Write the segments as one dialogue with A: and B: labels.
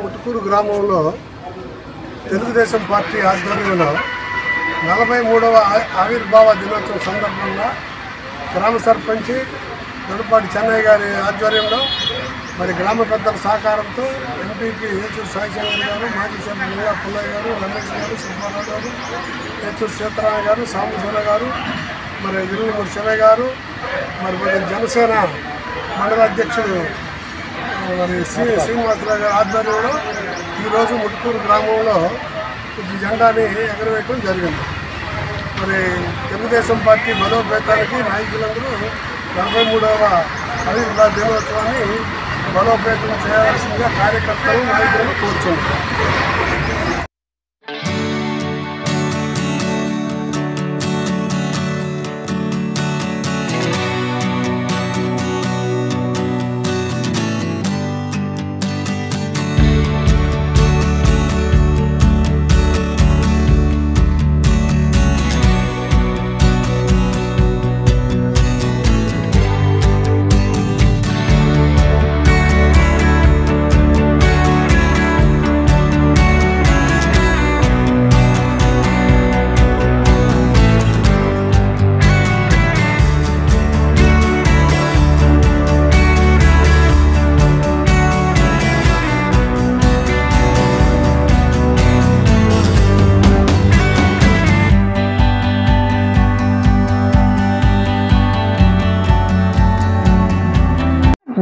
A: ముటుకూరు గ్రామంలో తెలుగుదేశం పార్టీ ఆధ్వర్యంలో 43వ ఆవిర్భావ దినోత్సవం సందర్భంగా గ్రామ సర్పంచి దొడపాటి చెన్నయ్య గారి ఆధ్వర్యంలో మరి గ్రామ పెద్దల సహకారంతో ఎంపీకి ఏచూరు సాయిశంకర్ గారు, మాజీ సర్పంచ్ లింగా పుల్లయ్య గారు, రమేష్ గారు, సుబ్బారావు గారు, ఏచూరు సీతారామ గారు, సాంబశివరావు గారు, మరి ఇరువుమూడి శివయ్య గారు, మరి జనసేన మండల అధ్యక్షుడు మరి శ్రీనివాసరావు గారి ఆధ్వర్యంలో ఈరోజు ముటుకూరు గ్రామంలో జెండాని ఎగరవేయడం జరిగింది. మరి తెలుగుదేశం పార్టీ బలోపేతానికి నాయకులందరూ 43వ ఆవిర్భావ దినోత్సవాన్ని బలోపేతం చేయాల్సిందిగా కార్యకర్తలు నాయకులను కోరుచున్నారు.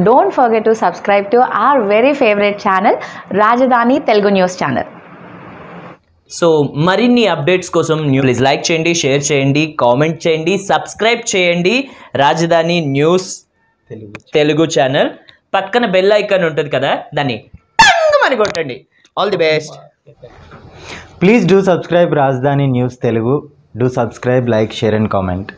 B: Don't forget to subscribe to our very favorite channel, Rajdhani Telugu News Channel.
C: So మరిన్ని అప్డేట్స్ కోసం ప్లీజ్ లైక్ చేయండి, షేర్ చేయండి, కామెంట్ చేయండి, సబ్స్క్రైబ్ చేయండి రాజధాని న్యూస్ తెలుగు ఛానల్. పక్కన బెల్ ఐకాన్ ఉంటుంది కదా, దాన్ని టంగ్ కొట్టండి. All the best.
D: Please do subscribe Rajdhani news Telugu. Do subscribe, like, share and comment.